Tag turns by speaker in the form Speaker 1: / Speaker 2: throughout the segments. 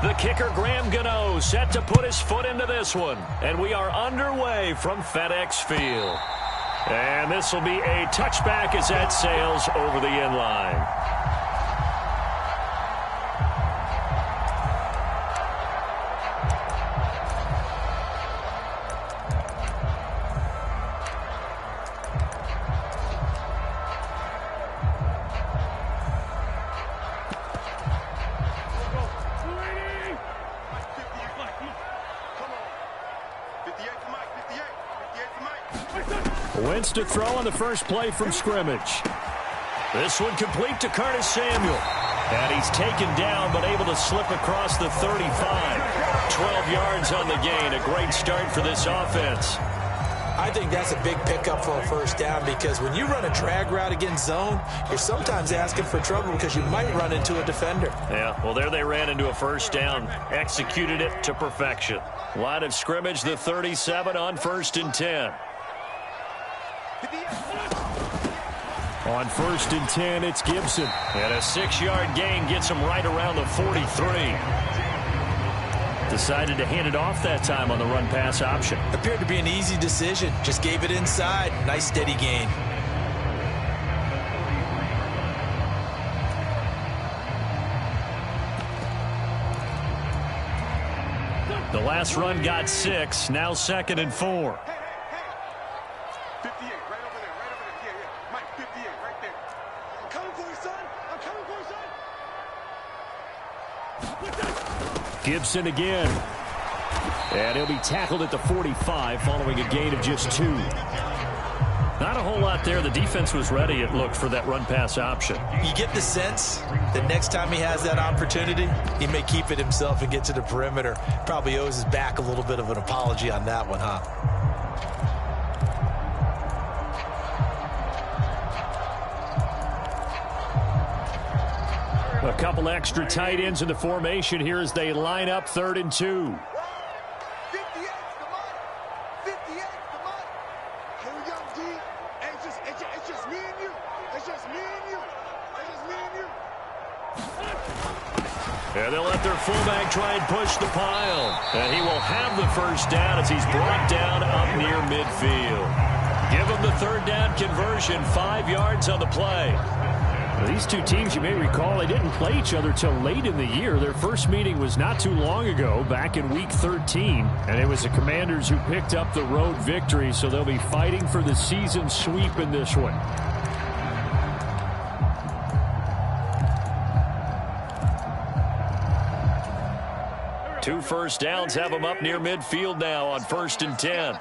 Speaker 1: The kicker, Graham Gano, set to put his foot into this one. And we are underway from FedEx Field. And this will be a touchback as that sails over the end line. Wentz to throw on the first play from scrimmage. This one complete to Curtis Samuel. And he's taken down but able to slip across the 35. 12 yards on the gain. A great start for this offense.
Speaker 2: I think that's a big pickup for a first down because when you run a drag route against zone, you're sometimes asking for trouble because you might run into a defender.
Speaker 1: Yeah, well, there they ran into a first down. Executed it to perfection. Line of scrimmage, the 37 on 1st and 10. On 1st and 10, it's Gibson. And a 6-yard gain gets him right around the 43. Decided to hand it off that time on the run-pass option.
Speaker 2: Appeared to be an easy decision. Just gave it inside. Nice steady gain.
Speaker 1: The last run got 6. Now 2nd and 4. Gibson again. And he'll be tackled at the 45 following a gain of just 2. Not a whole lot there. The defense was ready, it looked, for that run-pass option.
Speaker 2: You get the sense that next time he has that opportunity, he may keep it himself and get to the perimeter. Probably owes his back a little bit of an apology on that one, huh?
Speaker 1: A couple extra tight ends in the formation here as they line up 3rd and 2.
Speaker 3: 58, come on. 58, come on. Here we go, D. Hey, it's just me and you. It's just me and you. It's just me and you.
Speaker 1: And they'll let their fullback try and push the pile. And he will have the first down as he's brought down up near midfield. Give him the 3rd down conversion, 5 yards on the play.
Speaker 4: These two teams, you may recall, they didn't play each other till late in the year. Their first meeting was not too long ago, back in Week 13. And it was the Commanders who picked up the road victory, so they'll be fighting for the season sweep in this one.
Speaker 1: Two first downs have them up near midfield now on 1st and 10.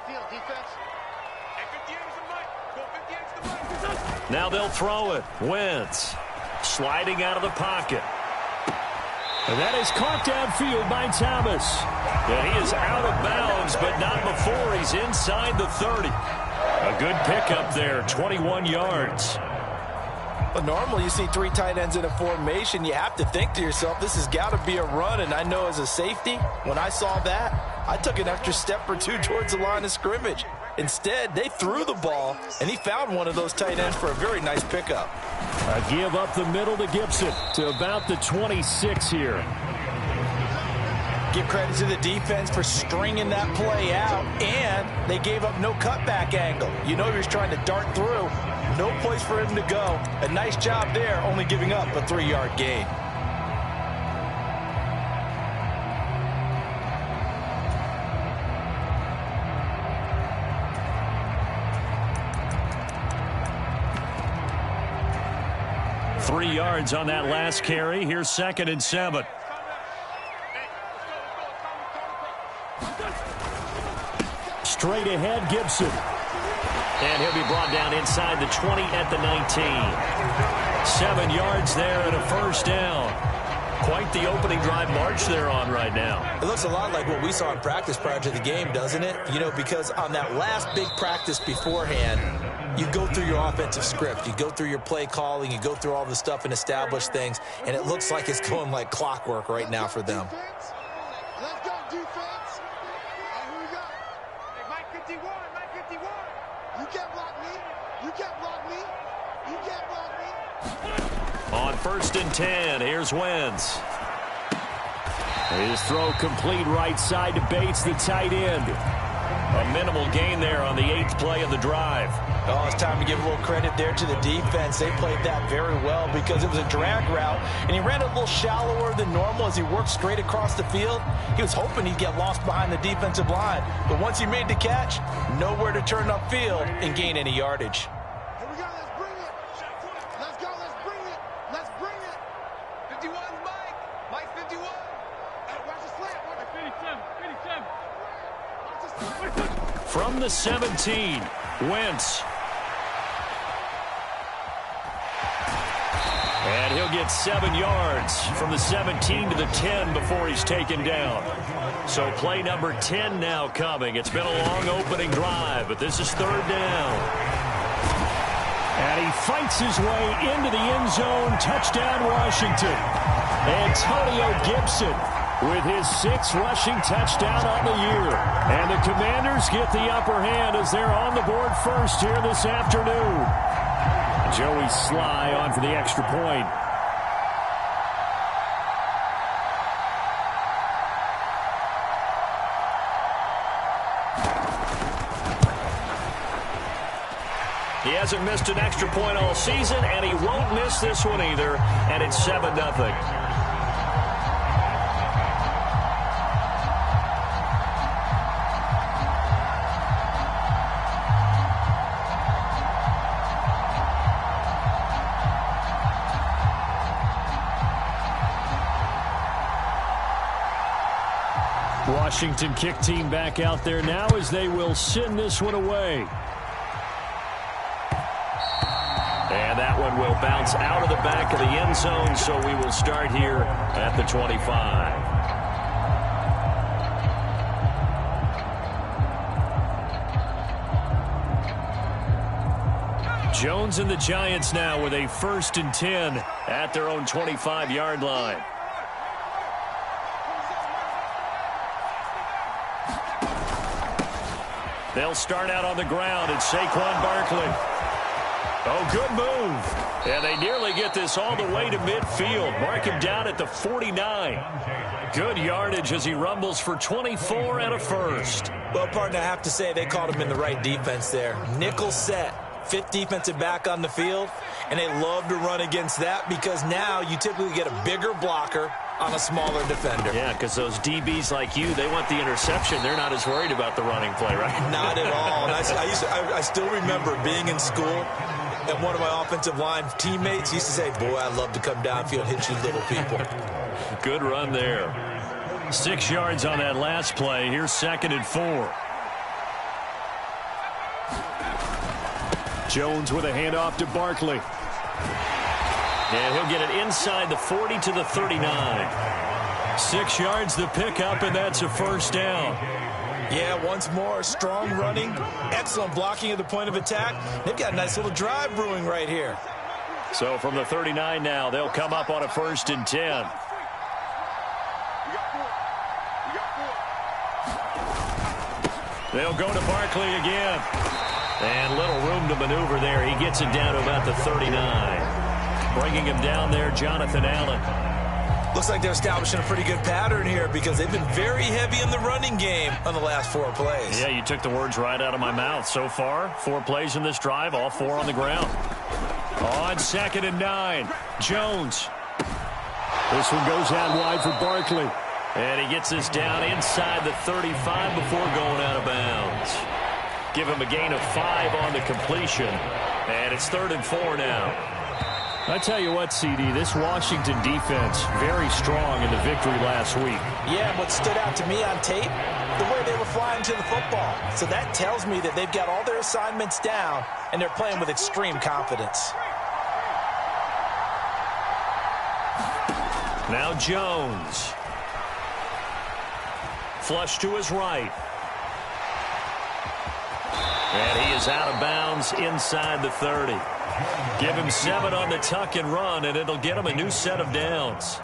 Speaker 1: Now they'll throw it. Wentz sliding out of the pocket.
Speaker 4: And that is caught downfield by Thomas.
Speaker 1: And he is out of bounds, but not before he's inside the 30. A good pickup there, 21 yards.
Speaker 2: But normally you see 3 tight ends in a formation. You have to think to yourself, this has got to be a run. And I know as a safety, when I saw that, I took an extra step or 2 towards the line of scrimmage. Instead, they threw the ball, and he found one of those tight ends for a very nice pickup.
Speaker 4: A give up the middle to Gibson to about the 26 here.
Speaker 2: Give credit to the defense for stringing that play out, and they gave up no cutback angle. You know he was trying to dart through. No place for him to go. A nice job there, only giving up a 3-yard gain.
Speaker 1: Three yards on that last carry. Here's 2nd and 7.
Speaker 4: Straight ahead, Gibson.
Speaker 1: And he'll be brought down inside the 20 at the 19. 7 yards there and a first down. Quite the opening drive march they're on right now.
Speaker 2: It looks a lot like what we saw in practice prior to the game, doesn't it? You know, because on that last big practice beforehand, you go through your offensive script. You go through your play calling. You go through all the stuff and establish things. And it looks like it's going like clockwork right now for them.
Speaker 3: Let's go, defense. Hey, who we got? Hey, Mike 51, Mike 51. You can't block me. You can't block me. You can't block me.
Speaker 1: On 1st and 10, here's Wentz.
Speaker 4: His throw complete right side to Bates, the tight end.
Speaker 1: A minimal gain there on the 8th play of the drive.
Speaker 2: Oh, it's time to give a little credit there to the defense. They played that very well because it was a drag route, and he ran a little shallower than normal as he worked straight across the field. He was hoping he'd get lost behind the defensive line, but once he made the catch, nowhere to turn upfield and gain any yardage.
Speaker 3: Here we go, let's bring it. Let's go, let's bring it. Let's bring it.
Speaker 5: 51's Mike. Mike 51.
Speaker 3: Hey, watch the slant. Watch it.
Speaker 5: 57.
Speaker 3: Watch the slant.
Speaker 4: From the 17, Wentz. And he'll get 7 yards from the 17 to the 10 before he's taken down. So play number 10 now coming. It's been a long opening drive, but this is 3rd down. And he fights his way into the end zone. Touchdown, Washington. Antonio Gibson with his 6th rushing touchdown on the year. And the Commanders get the upper hand as they're on the board first here this afternoon. Joey Sly on for the extra point.
Speaker 1: He hasn't missed an extra point all season, and he won't miss this one either, and it's 7-0.
Speaker 4: Washington kick team back out there now as they will send this one away.
Speaker 1: And that one will bounce out of the back of the end zone, so we will start here at the 25.
Speaker 4: Jones and the Giants now with a 1st and 10 at their own 25-yard line. They'll start out on the ground. It's Saquon Barkley. Oh, good move. And they nearly get this all the way to midfield. Mark him down at the 49. Good yardage as he rumbles for 24 and a first.
Speaker 2: Well, partner, I have to say they caught him in the right defense there. Nickel set. 5th defensive back on the field, and they love to run against that because now you typically get a bigger blocker on a smaller defender.
Speaker 1: Yeah, because those DBs like you, they want the interception. They're not as worried about the running play, right?
Speaker 2: Not at all. And I still remember being in school, and one of my offensive line teammates used to say, boy, I'd love to come downfield and hit you little people.
Speaker 4: Good run there. 6 yards on that last play. Here's 2nd and 4. Jones with a handoff to Barkley.
Speaker 1: And he'll get it inside the 40 to the 39.
Speaker 4: 6 yards the pickup, and that's a 1st down.
Speaker 2: Yeah, once more, strong running, excellent blocking at the point of attack. They've got a nice little drive brewing right here.
Speaker 4: So from the 39 now, they'll come up on a 1st and 10. They'll go to Barkley again.
Speaker 1: And little room to maneuver there. He gets it down to about the 39. Bringing him down there, Jonathan Allen.
Speaker 2: Looks like they're establishing a pretty good pattern here because they've been very heavy in the running game on the last 4 plays.
Speaker 4: Yeah, you took the words right out of my mouth. So far, 4 plays in this drive, all 4 on the ground. On 2nd and 9, Jones. This one goes out wide for Barkley.
Speaker 1: And he gets this down inside the 35 before going out of bounds. Give him a gain of 5 on the completion. And it's 3rd and 4 now.
Speaker 4: I tell you what, CD, this Washington defense, very strong in the victory last week.
Speaker 2: Yeah, what stood out to me on tape, the way they were flying to the football. So that tells me that they've got all their assignments down, and they're playing with extreme confidence.
Speaker 1: Now Jones. Flush to his right. And he is out of bounds inside the 30. Give him 7 on the tuck and run, and it'll get him a new set of downs.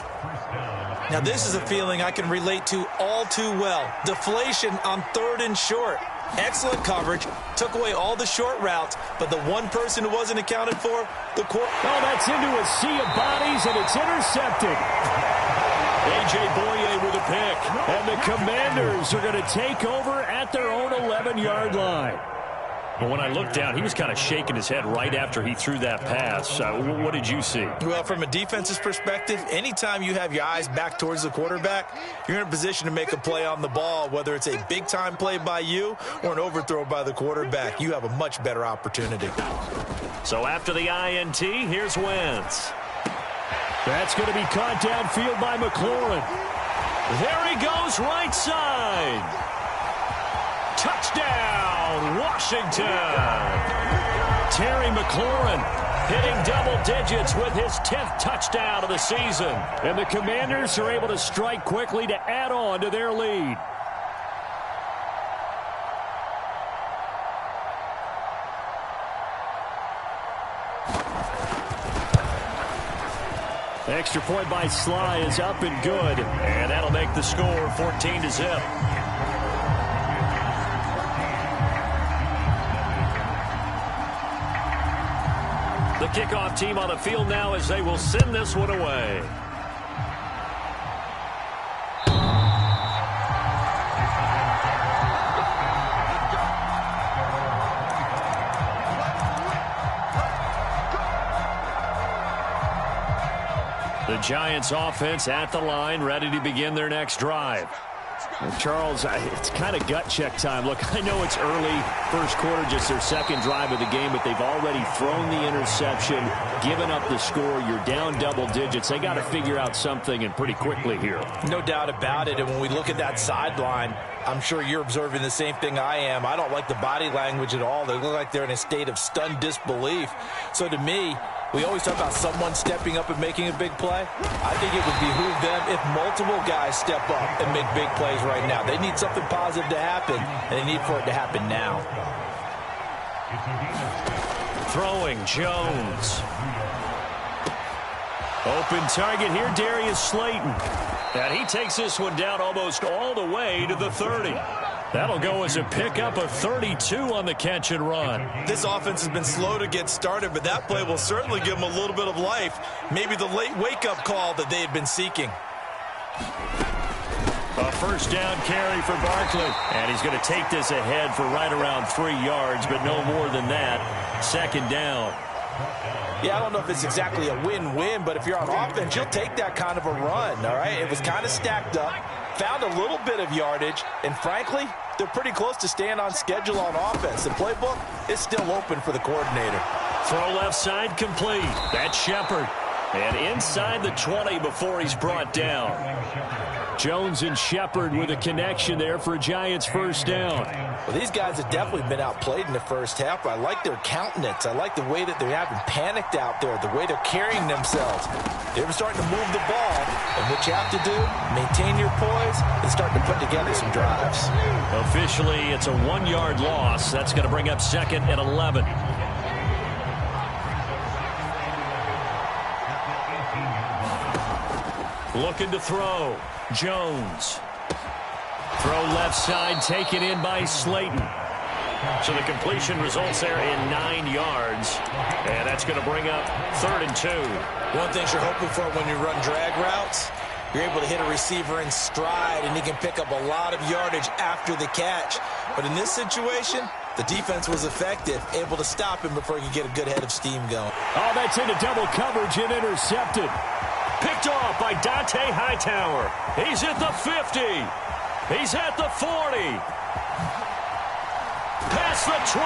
Speaker 2: Now, this is a feeling I can relate to all too well. Deflation on 3rd and short. Excellent coverage. Took away all the short routes, but the one person who wasn't accounted for, the
Speaker 4: Oh, that's into a sea of bodies, and it's intercepted.
Speaker 1: A.J. Boye with a
Speaker 4: pick. And the Commanders are going to take over at their own 11-yard line. But when I looked down, he was kind of shaking his head right after he threw that pass. What did you see?
Speaker 2: Well, from a defense's perspective, anytime you have your eyes back towards the quarterback, you're in a position to make a play on the ball, whether it's a big-time play by you or an overthrow by the quarterback. You have a much better opportunity.
Speaker 1: So after the INT, here's Wentz.
Speaker 4: That's going to be caught downfield by McLaurin.
Speaker 1: There he goes, right side. Touchdown, Washington. Terry McLaurin hitting double digits with his 10th touchdown of the season.
Speaker 4: And the Commanders are able to strike quickly to add on to their lead. Extra point by Sly is up and good.
Speaker 1: And that'll make the score 14-0. The kickoff team on the field now as they will send this one away. The Giants offense at the line, ready to begin their next drive.
Speaker 4: Well, Charles, it's kind of gut check time. Look, I know it's early, first quarter, just their second drive of the game, but they've already thrown the interception, given up the score. You're down double digits. They got to figure out something, and pretty quickly here.
Speaker 2: No doubt about it. And when we look at that sideline, I'm sure you're observing the same thing I am. I don't like the body language at all. They look like they're in a state of stunned disbelief. So to me, we always talk about someone stepping up and making a big play. I think it would behoove them if multiple guys step up and make big plays right now. They need something positive to happen, and they need for it to happen now.
Speaker 1: Throwing, Jones.
Speaker 4: Open target here, Darius Slayton.
Speaker 1: And he takes this one down almost all the way to the 30.
Speaker 4: That'll go as a pickup of 32 on the catch and run.
Speaker 2: This offense has been slow to get started, but that play will certainly give them a little bit of life. Maybe the late wake-up call that they had been seeking.
Speaker 1: A first down carry for Barkley. And he's going to take this ahead for right around 3 yards, but no more than that. Second down.
Speaker 2: Yeah, I don't know if it's exactly a win-win, but if you're on offense, you'll take that kind of a run, all right? It was kind of stacked up, found a little bit of yardage, and frankly, they're pretty close to staying on schedule on offense. The playbook is still open for the coordinator.
Speaker 1: Throw left side complete. That's Shepard. And inside the 20 before he's brought down.
Speaker 4: Jones and Shepard with a connection there for a Giants first down.
Speaker 2: Well, these guys have definitely been outplayed in the first half, but I like their countenance. I like the way that they're having panicked out there, the way they're carrying themselves. They're starting to move the ball, and what you have to do, maintain your poise and start to put together some drives.
Speaker 1: Officially, it's a 1-yard loss. That's going to bring up second and 11. Looking to throw. Jones. Throw left side, taken in by Slayton. So the completion results there in 9 yards. And that's going to bring up 3rd and 2.
Speaker 2: One thing you're hoping for when you run drag routes, you're able to hit a receiver in stride, and he can pick up a lot of yardage after the catch. But in this situation, the defense was effective, able to stop him before he could get a good head of steam going.
Speaker 4: Oh, that's into double coverage and intercepted.
Speaker 1: Picked off by Dante Hightower. He's at the 50. He's at the 40. Past the 20.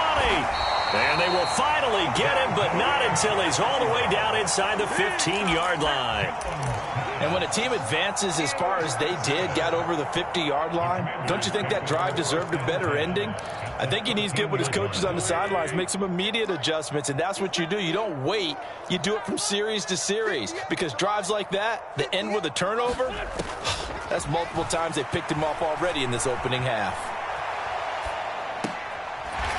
Speaker 1: And they will finally get him, but not until he's all the way down inside the 15-yard line.
Speaker 2: And when a team advances as far as they did, got over the 50-yard line, don't you think that drive deserved a better ending? I think he needs to get with his coaches on the sidelines, make some immediate adjustments, and that's what you do. You don't wait. You do it from series to series, because drives like that end with a turnover, that's multiple times they picked him off already in this opening half.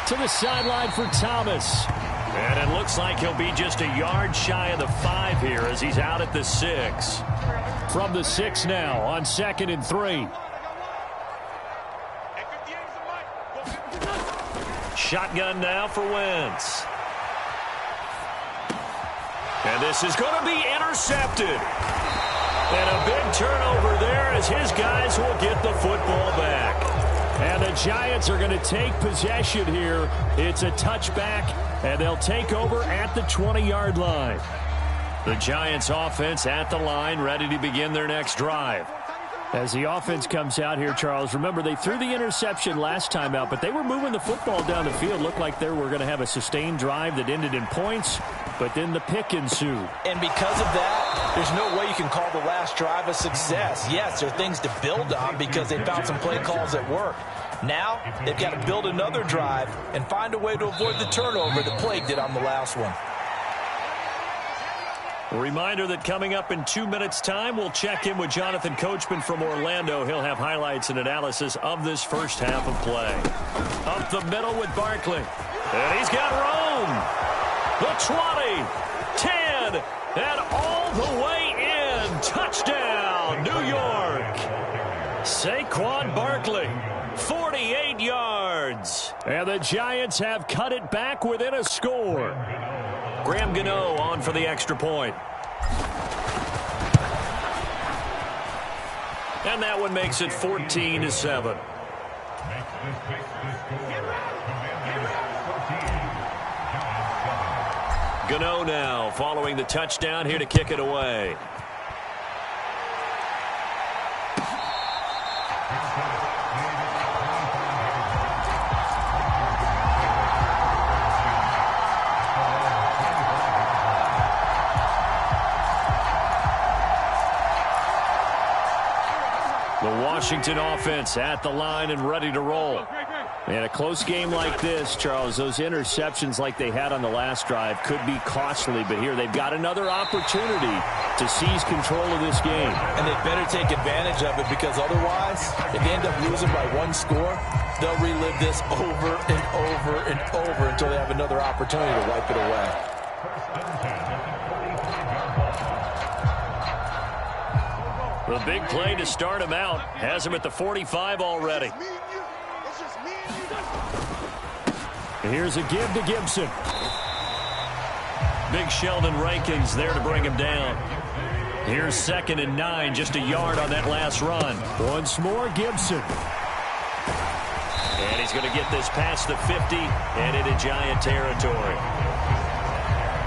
Speaker 4: To the sideline for Thomas.
Speaker 1: And it looks like he'll be just a yard shy of the 5 here as he's out at the 6.
Speaker 4: From the 6 now on 2nd and 3.
Speaker 1: Shotgun now for Wentz. And this is going to be intercepted. And a big turnover there as his guys will get the football back.
Speaker 4: And the Giants are going to take possession here. It's a touchback, and they'll take over at the 20-yard line.
Speaker 1: The Giants offense at the line, ready to begin their next drive.
Speaker 4: As the offense comes out here, Charles, remember they threw the interception last time out, but they were moving the football down the field. Looked like they were going to have a sustained drive that ended in points, but then the pick ensued.
Speaker 2: And because of that, there's no way you can call the last drive a success. Yes, there are things to build on because they found some play calls that work. Now, they've got to build another drive and find a way to avoid the turnover that plagued did on the last one.
Speaker 1: A reminder that coming up in 2 minutes' time, we'll check in with Jonathan Coachman from Orlando. He'll have highlights and analysis of this first half of play. Up the middle with Barkley. And he's got room. The 20, 10, and all the way in. Touchdown, New York. Saquon Barkley, 48 yards.
Speaker 4: And the Giants have cut it back within a score.
Speaker 1: Graham Gano on for the extra point. And that one makes it 14-7. Gano now following the touchdown here to kick it away. Washington offense at the line and ready to roll.
Speaker 4: And a close game like this, Charles, those interceptions like they had on the last drive could be costly, but here they've got another opportunity to seize control of this game.
Speaker 2: And they better take advantage of it because otherwise, if they end up losing by one score, they'll relive this over and over and over until they have another opportunity to wipe it away.
Speaker 1: The big play to start him out has him at the 45 already.
Speaker 4: Here's a give to Gibson.
Speaker 1: Big Sheldon Rankins there to bring him down. Here's 2nd and 9, just a yard on that last run.
Speaker 4: Once more, Gibson.
Speaker 1: And he's going to get this past the 50 and into Giant territory.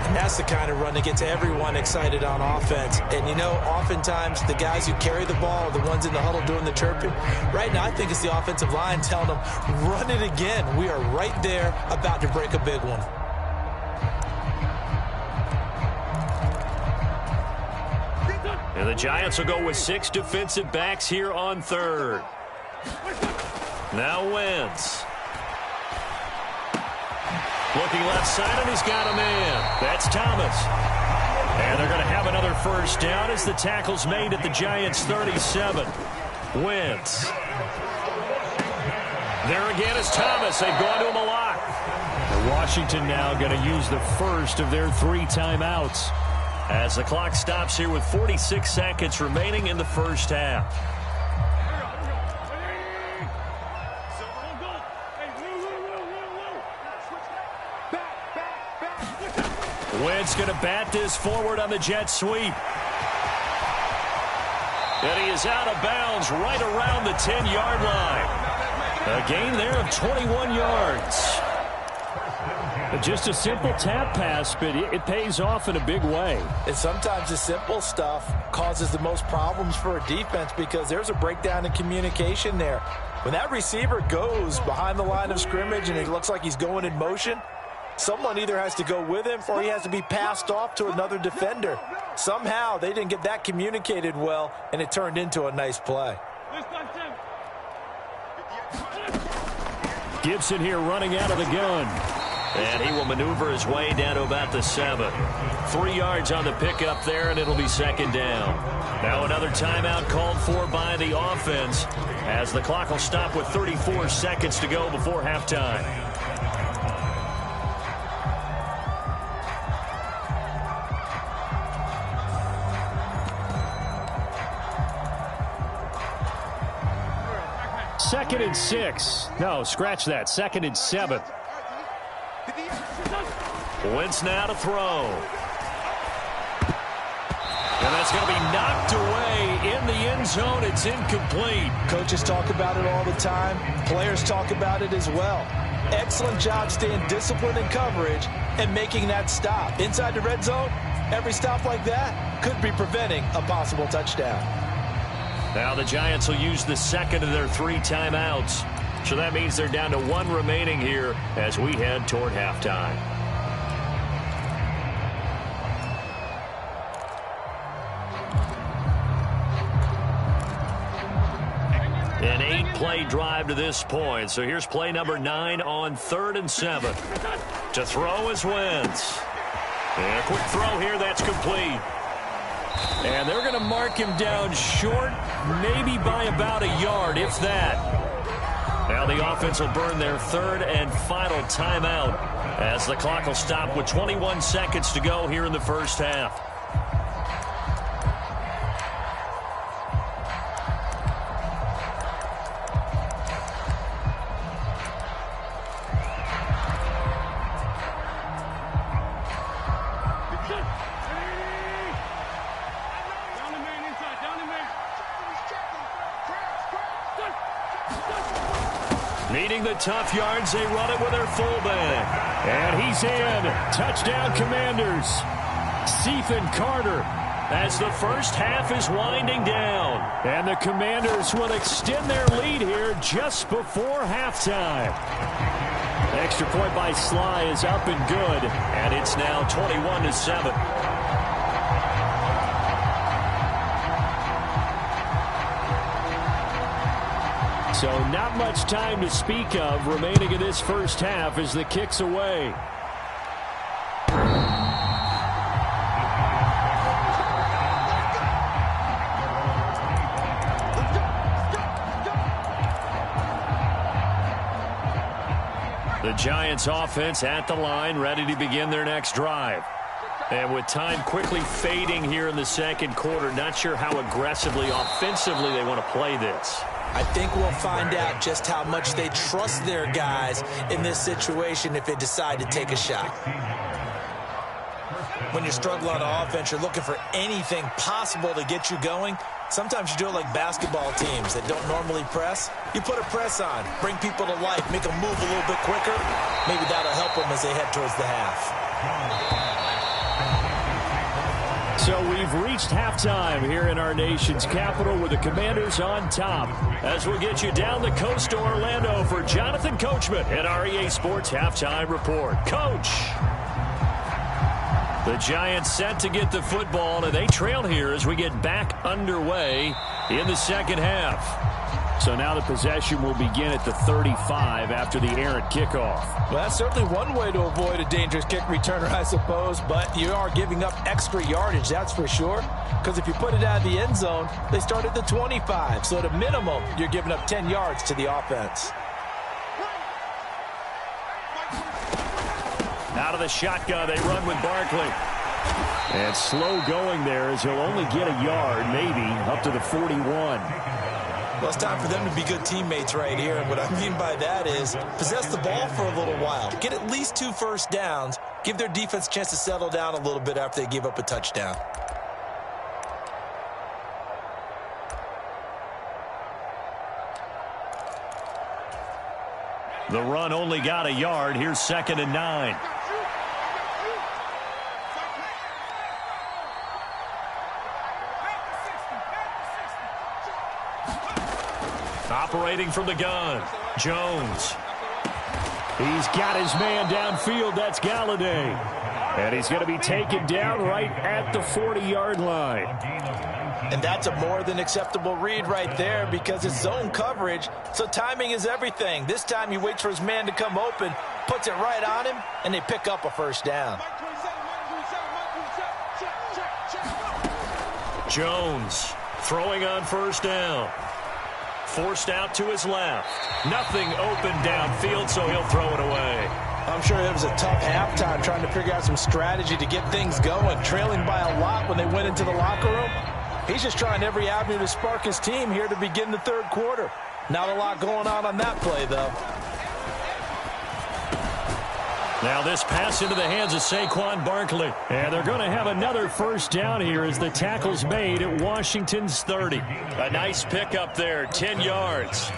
Speaker 2: And that's the kind of run that gets everyone excited on offense. And, you know, oftentimes the guys who carry the ball are the ones in the huddle doing the chirping. Right now, I think it's the offensive line telling them, run it again. We are right there about to break a big one.
Speaker 1: And the Giants will go with 6 defensive backs here on 3rd. Now Wentz. Looking left side, and he's got a man. That's Thomas. And they're going to have another first down as the tackle's made at the Giants' 37. Wentz. There again is Thomas. They've gone to him a lot.
Speaker 4: And Washington now going to use the first of their 3 timeouts.
Speaker 1: As the clock stops here with 46 seconds remaining in the first half. Wentz going to bat this forward on the jet sweep. And he is out of bounds right around the 10-yard line. A gain there of 21 yards.
Speaker 4: Just a simple tap pass, but it pays off in a big way.
Speaker 2: And sometimes the simple stuff causes the most problems for a defense because there's a breakdown in communication there. When that receiver goes behind the line of scrimmage and it looks like he's going in motion, someone either has to go with him or he has to be passed off to another defender. Somehow they didn't get that communicated well, and it turned into a nice play.
Speaker 4: Gibson here running out of the gun.
Speaker 1: And he will maneuver his way down to about the 7. 3 yards on the pickup there, and it'll be 2nd down. Now another timeout called for by the offense as the clock will stop with 34 seconds to go before halftime.
Speaker 4: Second and 6. No, scratch that. 2nd and 7.
Speaker 1: Wentz now to throw. And that's going to be knocked away end zone. It's incomplete.
Speaker 2: Coaches talk about it all the time. Players talk about it as well. Excellent job staying disciplined in coverage and making that stop. Inside the red zone, every stop like that could be preventing a possible touchdown.
Speaker 1: Now the Giants will use the second of their 3 timeouts. So that means they're down to 1 remaining here as we head toward halftime. An 8-play drive to this point. So here's play number 9 on 3rd and 7. To throw is Wentz. And a quick throw here, that's complete. And they're going to mark him down short, maybe by about a yard, if that. Now the offense will burn their 3rd and final timeout as the clock will stop with 21 seconds to go here in the first half. Needing the tough yards, they run it with their fullback.
Speaker 4: And he's in. Touchdown, Commanders. Stephen Carter as the first half is winding down. And the Commanders will extend their lead here just before halftime. Extra point by Sly is up and good.
Speaker 1: And it's now 21-7.
Speaker 4: So not much time to speak of remaining in this first half as the kick's away.
Speaker 1: The Giants offense at the line, ready to begin their next drive. And with time quickly fading here in the second quarter, not sure how aggressively, offensively they want to play this.
Speaker 2: I think we'll find out just how much they trust their guys in this situation if they decide to take a shot. When you're struggling on offense, you're looking for anything possible to get you going. Sometimes you do it like basketball teams that don't normally press. You put a press on, bring people to life, make them move a little bit quicker. Maybe that'll help them as they head towards the half.
Speaker 4: So we've reached halftime here in our nation's capital with the Commanders on top. As we'll get you down the coast to Orlando for Jonathan Coachman at our EA Sports Halftime Report. Coach! The Giants set to get the football, and they trail here as we get back underway in the second half. So now the possession will begin at the 35 after the errant kickoff.
Speaker 2: Well, that's certainly one way to avoid a dangerous kick returner, I suppose, but you are giving up extra yardage, that's for sure, because if you put it out of the end zone, they start at the 25, so at a minimum, you're giving up 10 yards to the offense.
Speaker 1: Out of the shotgun, they run with Barkley.
Speaker 4: And slow going there as he'll only get a yard, maybe, up to the 41.
Speaker 2: Well, it's time for them to be good teammates right here. And what I mean by that is possess the ball for a little while. Get at least 2 first downs. Give their defense a chance to settle down a little bit after they give up a touchdown.
Speaker 1: The run only got a yard. Here's 2nd and 9. Operating from the gun, Jones.
Speaker 4: He's got his man downfield. That's Galladay. And he's going to be taken down right at the 40-yard line.
Speaker 2: And that's a more than acceptable read right there because it's zone coverage, so timing is everything. This time he waits for his man to come open, puts it right on him, and they pick up a first down.
Speaker 1: Jones throwing on first down. Forced out to his left. Nothing open downfield, so he'll throw it away.
Speaker 2: I'm sure it was a tough halftime trying to figure out some strategy to get things going, trailing by a lot when they went into the locker room. He's just trying every avenue to spark his team here to begin the third quarter. Not a lot going on that play, though.
Speaker 4: Now this pass into the hands of Saquon Barkley. And they're going to have another first down here as the tackle's made at Washington's 30.
Speaker 1: A nice pickup there, 10 yards.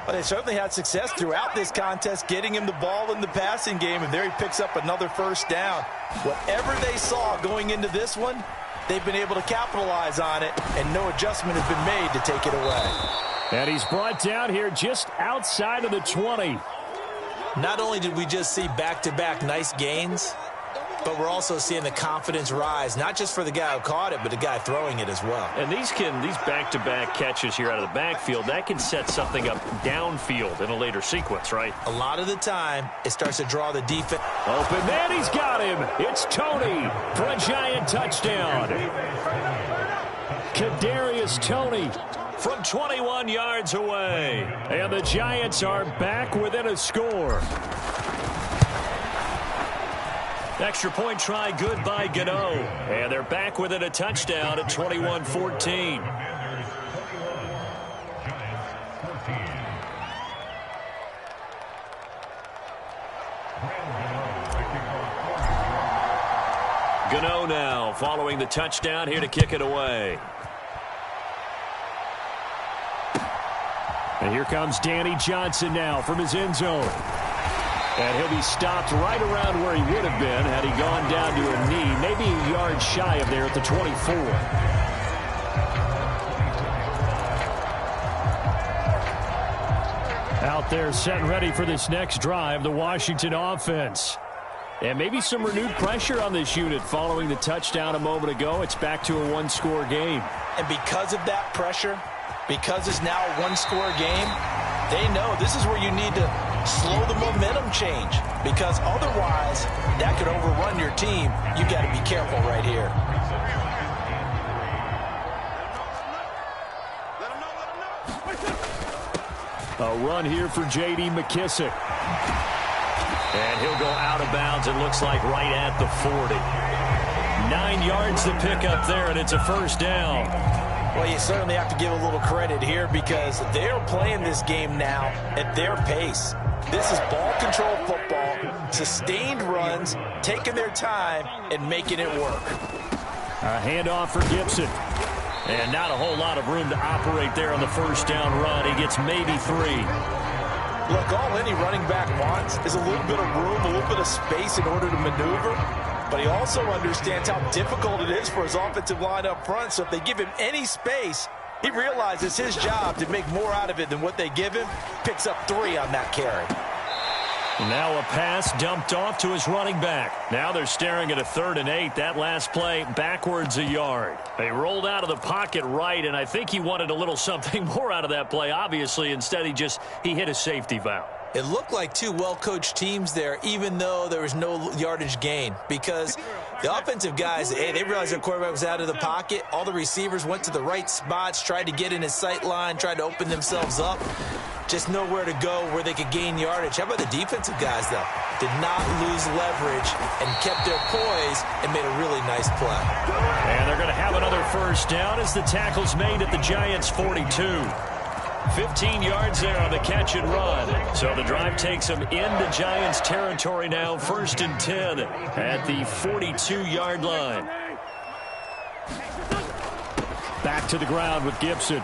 Speaker 2: Well, they certainly had success throughout this contest getting him the ball in the passing game, and there he picks up another first down. Whatever they saw going into this one, they've been able to capitalize on it, and no adjustment has been made to take it away.
Speaker 4: And he's brought down here just outside of the 20.
Speaker 6: Not only did we just see back-to-back nice gains, but we're also seeing the confidence rise, not just for the guy who caught it, but the guy throwing it as well.
Speaker 1: And these back-to-back catches here out of the backfield, that can set something up downfield in a later sequence, right?
Speaker 6: A lot of the time, it starts to draw the defense.
Speaker 4: Open man, he's got him. It's Tony for a Giant touchdown. Kadarius Toney from 21 yards away. And the Giants are back within a score.
Speaker 1: Extra point try good by Gano. And they're back within a touchdown at 21-14. Gano now following the touchdown here to kick it away.
Speaker 4: And here comes Danny Johnson now from his end zone. And he'll be stopped right around where he would have been had he gone down to a knee, maybe a yard shy of there at the 24. Out there set and ready for this next drive, the Washington offense. And maybe some renewed pressure on this unit following the touchdown a moment ago. It's back to a one-score game.
Speaker 2: And because of that pressure, because it's now a one-score game, they know this is where you need to slow the momentum change, because otherwise that could overrun your team. You got to be careful right here.
Speaker 4: A run here for J.D. McKissick.
Speaker 1: And he'll go out of bounds, it looks like right at the 40. 9 yards to pick up there, and it's a first down.
Speaker 2: Well, you certainly have to give a little credit here because they're playing this game now at their pace. This is ball control football, sustained runs, taking their time and making it work.
Speaker 4: A handoff for Gibson.
Speaker 1: And not a whole lot of room to operate there on the first down run. He gets maybe 3.
Speaker 2: Look, all any running back wants is a little bit of room, a little bit of space in order to maneuver. But he also understands how difficult it is for his offensive line up front. So if they give him any space, he realizes his job to make more out of it than what they give him. Picks up 3 on that carry.
Speaker 1: Now a pass dumped off to his running back. Now they're staring at a 3rd and 8. That last play backwards a yard. They rolled out of the pocket right, and I think he wanted a little something more out of that play, obviously. Instead, he hit a safety valve.
Speaker 6: It looked like two well-coached teams there, even though there was no yardage gain, because the offensive guys, they realized their quarterback was out of the pocket. All the receivers went to the right spots, tried to get in his sight line, tried to open themselves up. Just nowhere to go where they could gain yardage. How about the defensive guys, though? Did not lose leverage and kept their poise and made a really nice play.
Speaker 1: And they're going to have another first down as the tackle's made at the Giants' 42. 15 yards there on the catch and run. So the drive takes them into Giants territory now. 1st and 10 at the 42-yard line.
Speaker 4: Back to the ground with Gibson.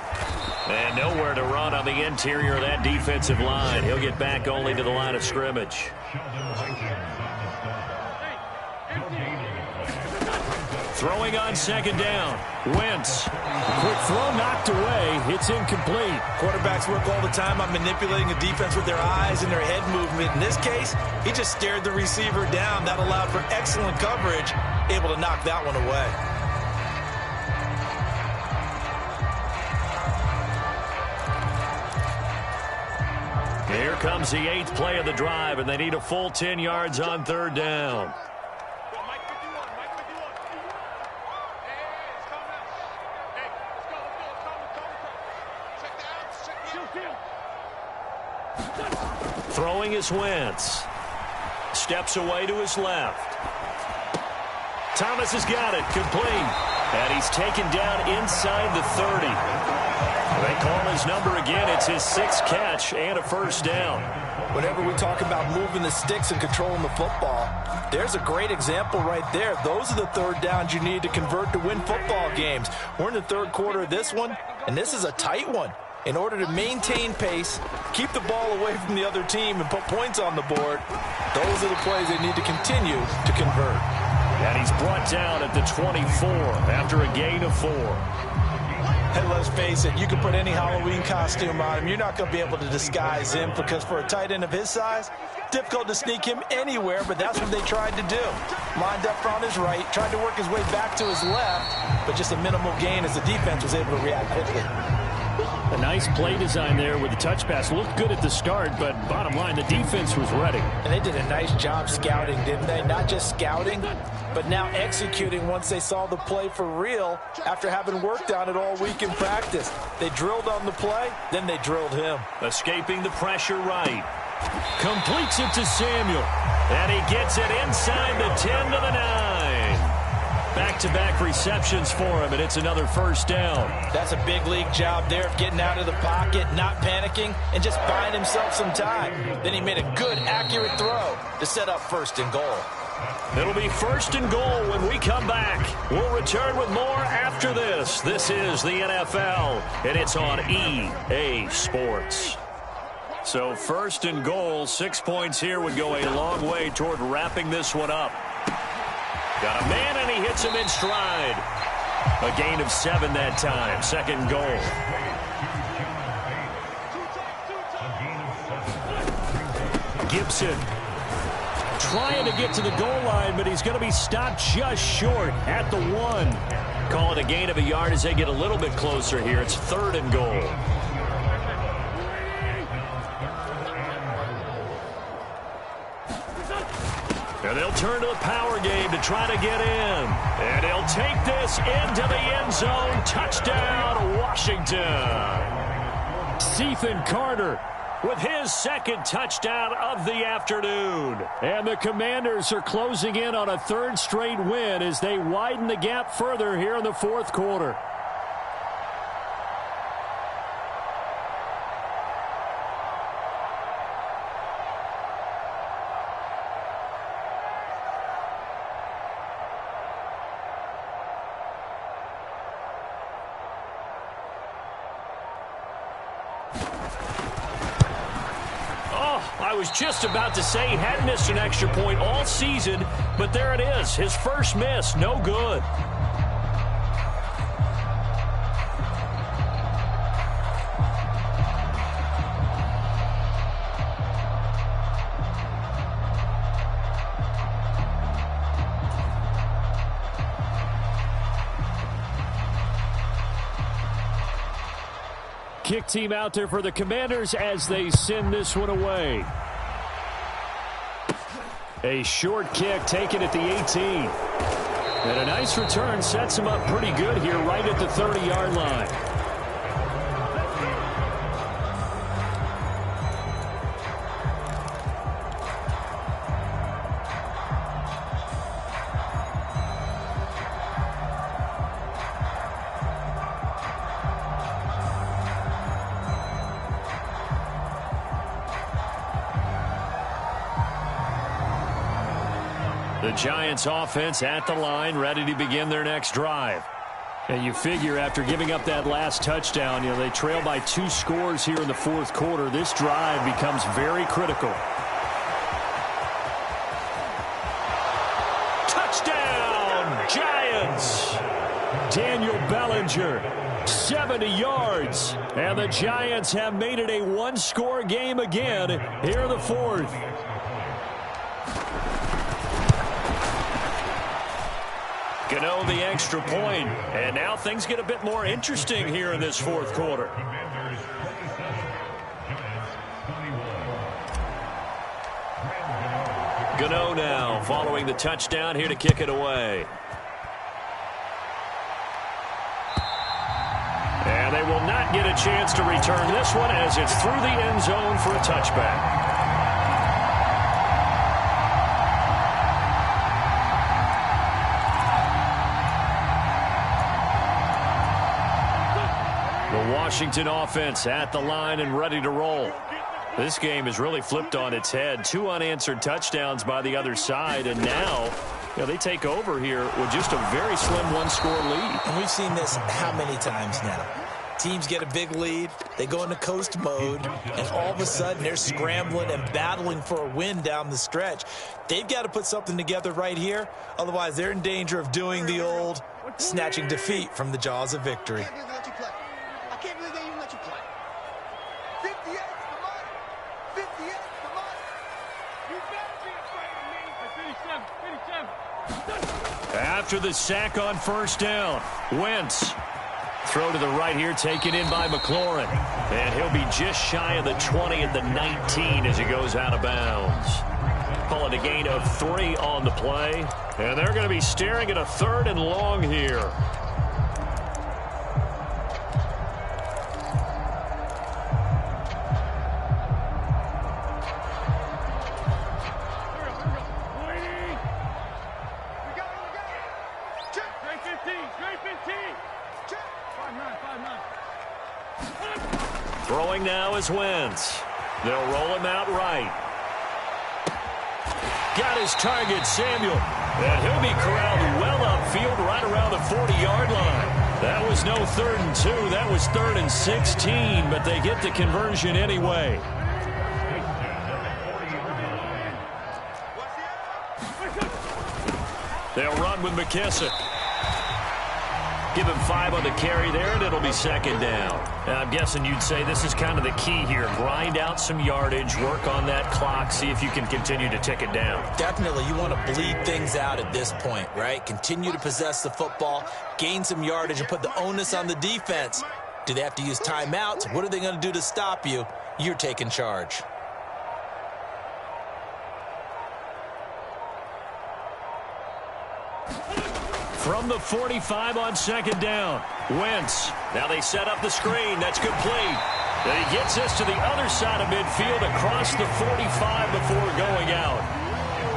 Speaker 1: And nowhere to run on the interior of that defensive line. He'll get back only to the line of scrimmage. Throwing on 2nd down. Wentz.
Speaker 4: Quick throw knocked away. It's incomplete.
Speaker 2: Quarterbacks work all the time on manipulating the defense with their eyes and their head movement. In this case, he just stared the receiver down. That allowed for excellent coverage. Able to knock that one away.
Speaker 1: Here comes the 8th play of the drive, and they need a full 10 yards on 3rd down. Throwing is Wentz. Steps away to his left. Thomas has got it, complete. And he's taken down inside the 30. They call his number again. It's his 6th catch and a first down.
Speaker 2: Whenever we talk about moving the sticks and controlling the football, there's a great example right there. Those are the third downs you need to convert to win football games. We're in the third quarter of this one, and this is a tight one. In order to maintain pace, keep the ball away from the other team, and put points on the board, those are the plays they need to continue to convert.
Speaker 1: And he's brought down at the 24 after a gain of 4.
Speaker 2: And let's face it, you can put any Halloween costume on him. You're not going to be able to disguise him, because for a tight end of his size, difficult to sneak him anywhere, but that's what they tried to do. Lined up on his right, tried to work his way back to his left, but just a minimal gain as the defense was able to react quickly.
Speaker 4: A nice play design there with the touch pass. Looked good at the start, but bottom line, the defense was ready.
Speaker 2: And they did a nice job scouting, didn't they? Not just scouting, but now executing once they saw the play for real after having worked on it all week in practice. They drilled on the play, then they drilled him.
Speaker 1: Escaping the pressure right. Completes it to Samuel. And he gets it inside the 10 to the 9. Back-to-back receptions for him, and it's another first down.
Speaker 2: That's a big league job there of getting out of the pocket, not panicking, and just buying himself some time. Then he made a good, accurate throw to set up 1st and goal.
Speaker 1: It'll be 1st and goal when we come back. We'll return with more after this. This is the NFL, and it's on EA Sports. So 1st and goal, 6 points here would go a long way toward wrapping this one up. Got a man, and he hits him in stride. A gain of 7 that time. 2nd goal. Gibson trying to get to the goal line, but he's going to be stopped just short at the 1. Call it a gain of a yard as they get a little bit closer here. It's 3rd and goal. And they'll turn to the power game to try to get in. And he'll take this into the end zone. Touchdown, Washington. Ethan Carter with his 2nd touchdown of the afternoon.
Speaker 4: And the Commanders are closing in on a 3rd straight win as they widen the gap further here in the 4th quarter.
Speaker 1: I was just about to say he hadn't missed an extra point all season, but there it is. His first miss, no good.
Speaker 4: Kick team out there for the Commanders as they send this one away. A short kick taken at the 18. And a nice return sets him up pretty good here right at the 30-yard line.
Speaker 1: The Giants offense at the line, ready to begin their next drive.
Speaker 4: And you figure after giving up that last touchdown, they trail by 2 scores here in the 4th quarter. This drive becomes very critical.
Speaker 1: Touchdown, Giants!
Speaker 4: Daniel Bellinger, 70 yards. And the Giants have made it a 1-score game again here in the 4th.
Speaker 1: Gano the extra point, and now things get a bit more interesting here in this 4th quarter. Gano now following the touchdown here to kick it away. And they will not get a chance to return this one as it's through the end zone for a touchback.
Speaker 4: Washington offense at the line and ready to roll. This game is really flipped on its head. 2 unanswered touchdowns by the other side, and now they take over here with just a very slim one-score lead.
Speaker 6: And we've seen this how many times now? Teams get a big lead, they go into coast mode, and all of a sudden they're scrambling and battling for a win down the stretch. They've got to put something together right here, otherwise they're in danger of doing the old snatching defeat from the jaws of victory.
Speaker 3: I can't believe they even let you play. 58's the money. 58's the money.
Speaker 5: You better be afraid of me. 57.
Speaker 4: After the sack on first down, Wentz. Throw to the right here, taken in by McLaurin. And he'll be just shy of the 20 at the 19 as he goes out of bounds. Call it a gain of 3 on the play. And they're going to be staring at a 3rd and long here. Throwing now is Wentz. They'll roll him out right. Got his target, Samuel. And he'll be corralled well upfield right around the 40-yard line. That was no 3rd and 2. That was 3rd and 16, but they get the conversion anyway. They'll run with McKissick. Give him 5 on the carry there, and it'll be 2nd down. And I'm guessing you'd say this is kind of the key here. Grind out some yardage, work on that clock, see if you can continue to tick it down.
Speaker 6: Definitely, you want to bleed things out at this point, right? Continue to possess the football, gain some yardage, and put the onus on the defense. Do they have to use timeouts? What are they going to do to stop you? You're taking charge.
Speaker 4: From the 45 on 2nd down, Wentz. Now they set up the screen. That's complete. Then he gets this to the other side of midfield across the 45 before going out.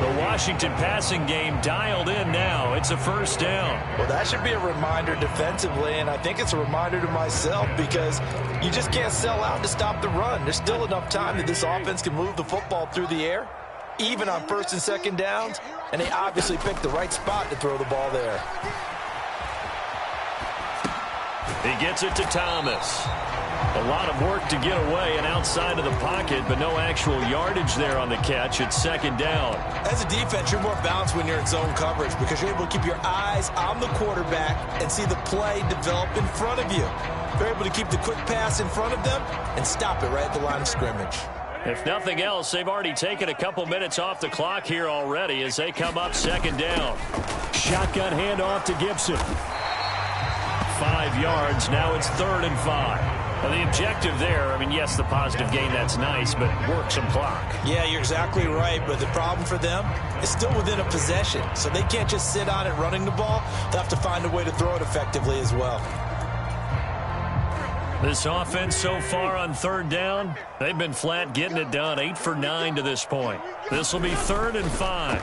Speaker 4: The Washington passing game dialed in now. It's a 1st down.
Speaker 2: Well, that should be a reminder defensively, and I think it's a reminder to myself because you just can't sell out to stop the run. There's still enough time that this offense can move the football through the air, even on 1st and 2nd downs, and they obviously picked the right spot to throw the ball there.
Speaker 4: He gets it to Thomas. A lot of work to get away and outside of the pocket, but no actual yardage there on the catch. It's 2nd down.
Speaker 6: As a defense, you're more balanced when you're in zone coverage because you're able to keep your eyes on the quarterback and see the play develop in front of you. You're able to keep the quick pass in front of them and stop it right at the line of scrimmage.
Speaker 4: If nothing else, they've already taken a couple minutes off the clock here already as they come up 2nd down. Shotgun handoff to Gibson. 5 yards. Now it's 3rd and 5. Well, the objective there, I mean, yes, the positive gain, that's nice, but work some clock.
Speaker 6: Yeah, you're exactly right, but the problem for them is still within a possession, so they can't just sit on it running the ball. They'll have to find a way to throw it effectively as well.
Speaker 4: This offense so far on 3rd down, they've been flat getting it done. 8 for 9 to this point. This will be 3rd and 5.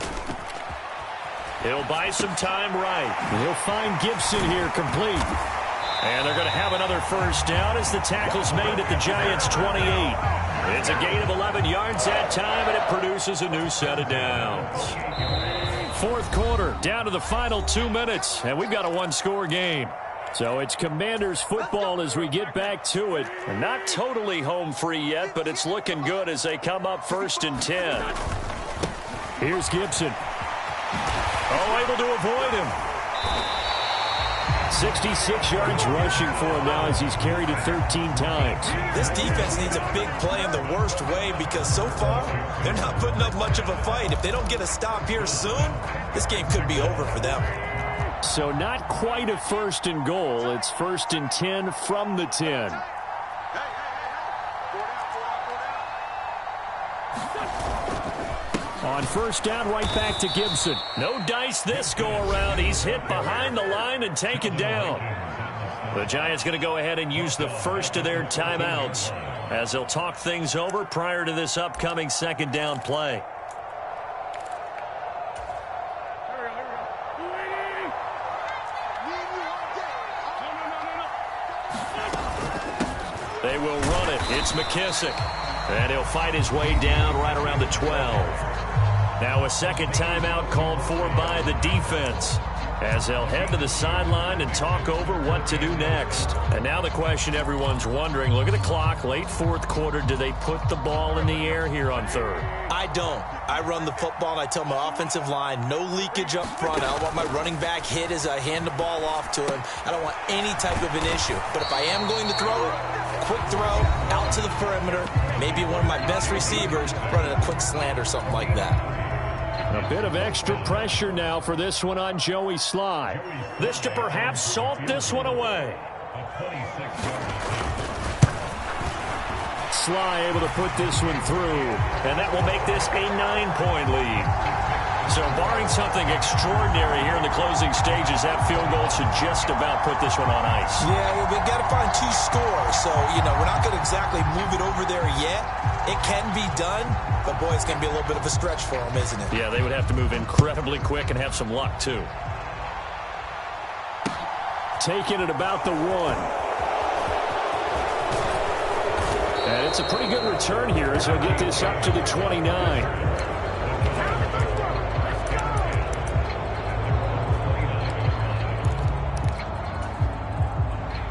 Speaker 4: He'll buy some time right. He'll find Gibson here complete. And they're going to have another 1st down as the tackle's made at the Giants' 28. It's a gain of 11 yards that time, and it produces a new set of downs. 4th quarter, down to the final 2 minutes, and we've got a 1-score game. So it's Commanders football as we get back to it. Not totally home free yet, but it's looking good as they come up 1st and 10. Here's Gibson. Oh, able to avoid him. 66 yards rushing for him now as he's carried it 13 times.
Speaker 6: This defense needs a big play in the worst way because so far they're not putting up much of a fight. If they don't get a stop here soon, this game could be over for them.
Speaker 4: So not quite a 1st and goal. It's 1st and 10 from the 10. On 1st down, right back to Gibson. No dice this go-around. He's hit behind the line and taken down. The Giants going to go ahead and use the first of their timeouts as they'll talk things over prior to this upcoming 2nd down play.
Speaker 1: They will run it. It's McKissick. And he'll fight his way down right around the 12. Now a second timeout called for by the defense, as they'll head to the sideline and talk over what to do next. And now the question everyone's wondering, look at the clock, late fourth quarter, do they put the ball in the air here on third?
Speaker 6: I don't. I run the football, and I tell my offensive line, no leakage up front. I don't want my running back hit as I hand the ball off to him. I don't want any type of an issue. But if I am going to throw it, quick throw, out to the perimeter, maybe one of my best receivers running a quick slant or something like that.
Speaker 4: A bit of extra pressure now for this one on Joey Sly. This to perhaps salt this one away. Sly able to put this one through, and that will make this a 9-point lead. So barring something extraordinary here in the closing stages, that field goal should just about put this one on ice.
Speaker 6: Yeah, we've got to find 2 scores. So, we're not going to exactly move it over there yet. It can be done, but, boy, it's going to be a little bit of a stretch for them, isn't it?
Speaker 1: Yeah, they would have to move incredibly quick and have some luck, too.
Speaker 4: Taking it about the 1. And it's a pretty good return here as he'll get this up to the 29.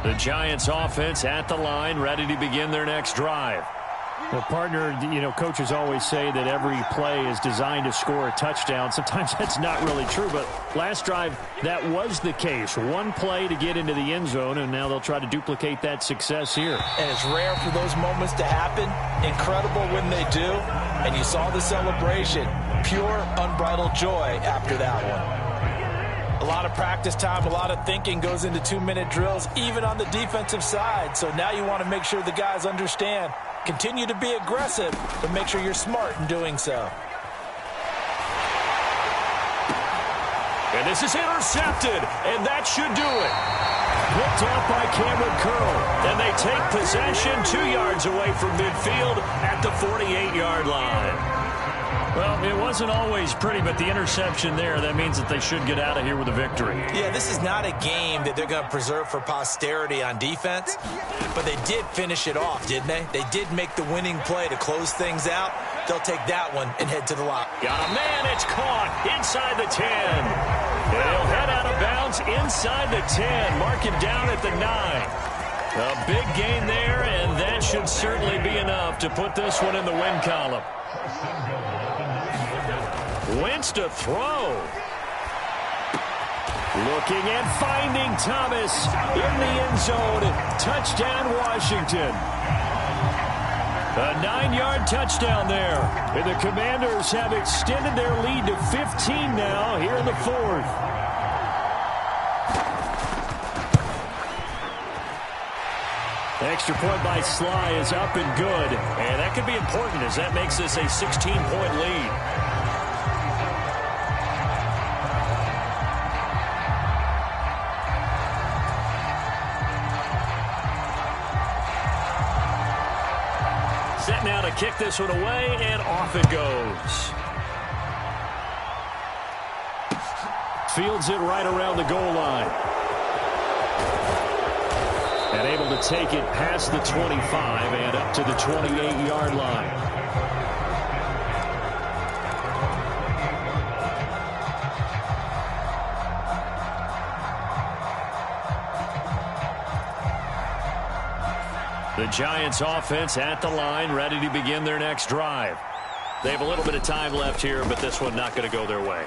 Speaker 1: The Giants offense at the line, ready to begin their next drive.
Speaker 4: Well, partner, coaches always say that every play is designed to score a touchdown. Sometimes that's not really true, but last drive, that was the case. One play to get into the end zone, and now they'll try to duplicate that success here.
Speaker 2: And it's rare for those moments to happen. Incredible when they do. And you saw the celebration. Pure, unbridled joy after that one. A lot of practice time, a lot of thinking goes into 2-minute drills, even on the defensive side. So now you want to make sure the guys understand. Continue to be aggressive, but make sure you're smart in doing so.
Speaker 1: And this is intercepted, and that should do it.
Speaker 4: Picked off by Cameron Curl.
Speaker 1: And they take possession 2 yards away from midfield at the 48-yard line.
Speaker 4: Well, it wasn't always pretty, but the interception there, that means that they should get out of here with a victory.
Speaker 6: Yeah, this is not a game that they're going to preserve for posterity on defense, but they did finish it off, didn't they? They did make the winning play to close things out. They'll take that one and head to the lock.
Speaker 1: Got a man, it's caught inside the 10. They'll head out of bounds inside the 10. Mark him down at the 9. A big gain there, and that should certainly be enough to put this one in the win column. Wentz to throw. Looking and finding Thomas in the end zone. Touchdown, Washington. A 9-yard touchdown there. And the Commanders have extended their lead to 15 now here in the 4th. Extra point by Sly is up and good. And that could be important as that makes this a 16-point lead. Set now to kick this one away, and off it goes. Fields it right around the goal line. And able to take it past the 25 and up to the 28-yard line. The Giants offense at the line, ready to begin their next drive. They have a little bit of time left here, but this one not going to go their way.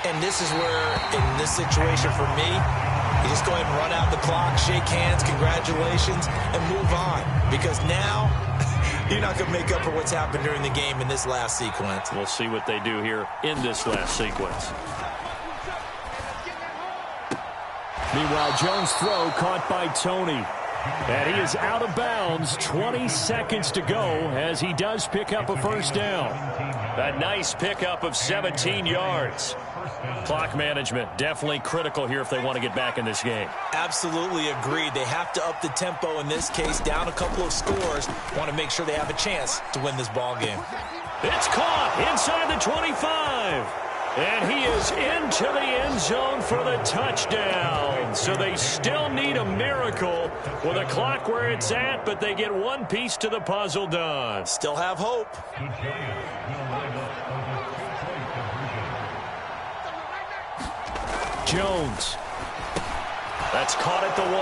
Speaker 6: And this is where, in this situation for me, you just go ahead and run out the clock, shake hands, congratulations, and move on. Because now, you're not going to make up for what's happened during the game in this last sequence.
Speaker 1: We'll see what they do here in this last sequence.
Speaker 4: Meanwhile, Jones' throw caught by Tony. And he is out of bounds. 20 seconds to go as he does pick up a first down.
Speaker 1: A nice pickup of 17 yards. Clock management definitely critical here if they want to get back in this game.
Speaker 6: Absolutely agreed. They have to up the tempo in this case, down a couple of scores. Want to make sure they have a chance to win this ball game.
Speaker 1: It's caught inside the 25.
Speaker 4: And he is into the end zone for the touchdown. So they still need a miracle with a clock where it's at, but they get one piece to the puzzle done.
Speaker 6: Still have hope.
Speaker 4: Jones. That's caught at the 1.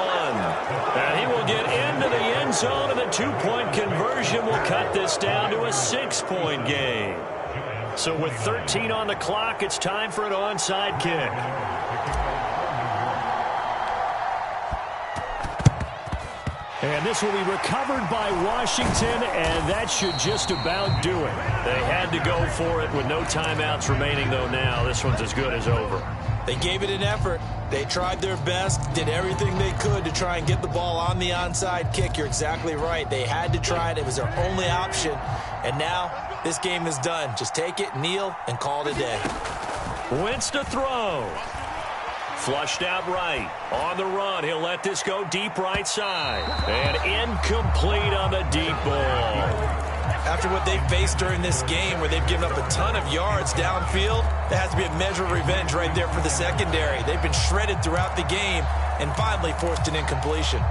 Speaker 4: And he will get into the end zone, and the 2-point conversion will cut this down to a 6-point game. So with 13 on the clock, it's time for an onside kick. And this will be recovered by Washington, and that should just about do it. They had to go for it with no timeouts remaining, though now. This one's as good as over.
Speaker 6: They gave it an effort. They tried their best, did everything they could to try and get the ball on the onside kick. You're exactly right. They had to try it. It was their only option. And now this game is done. Just take it, kneel, and call it a day.
Speaker 4: Wentz to throw. Flushed out right. On the run, he'll let this go deep right side. And incomplete on the deep ball.
Speaker 6: After what they faced during this game where they've given up a ton of yards downfield, that has to be a measure of revenge right there for the secondary. They've been shredded throughout the game and finally forced an incompletion.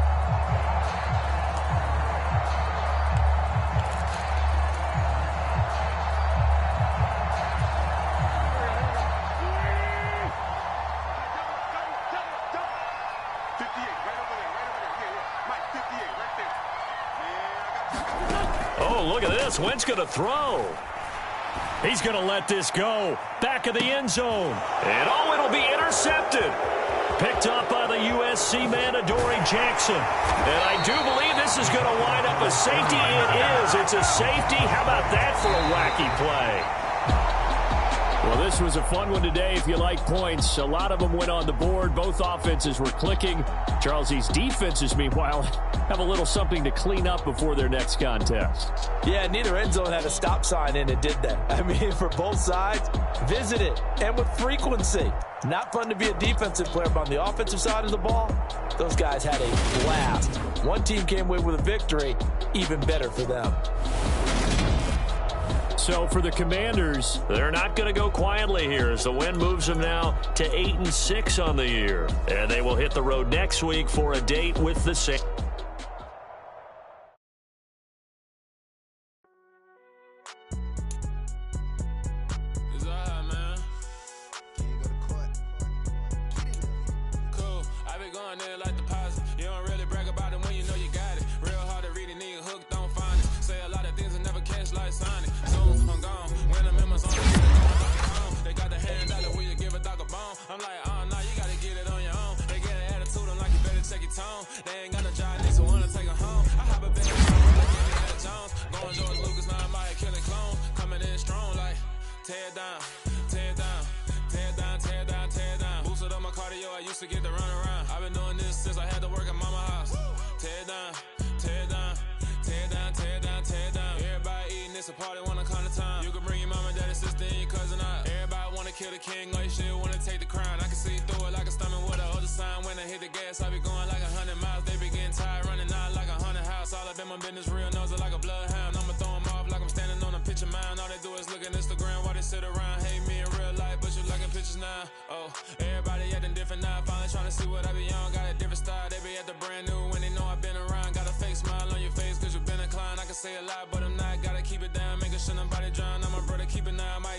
Speaker 4: Look at this. Wentz going to throw. He's going to let this go. Back of the end zone. And it'll be intercepted. Picked up by the USC man, Adoree Jackson. And I do believe this is going to wind up a safety. It is. It's a safety. How about that for a wacky play? Well, this was a fun one today if you like points. A lot of them went on the board. Both offenses were clicking. Charles, these defenses, meanwhile, have a little something to clean up before their next contest.
Speaker 6: Yeah, neither end zone had a stop sign in it, did they? I mean, for both sides, visit it, and with frequency. Not fun to be a defensive player, but on the offensive side of the ball, those guys had a blast. One team came away with a victory, even better for them.
Speaker 4: So for the Commanders, they're not going to go quietly here as the win moves them now to 8-6 on the year. And they will hit the road next week for a date with the Saints.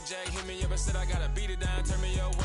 Speaker 7: Jack hit me up and said I gotta beat it down, turn me up.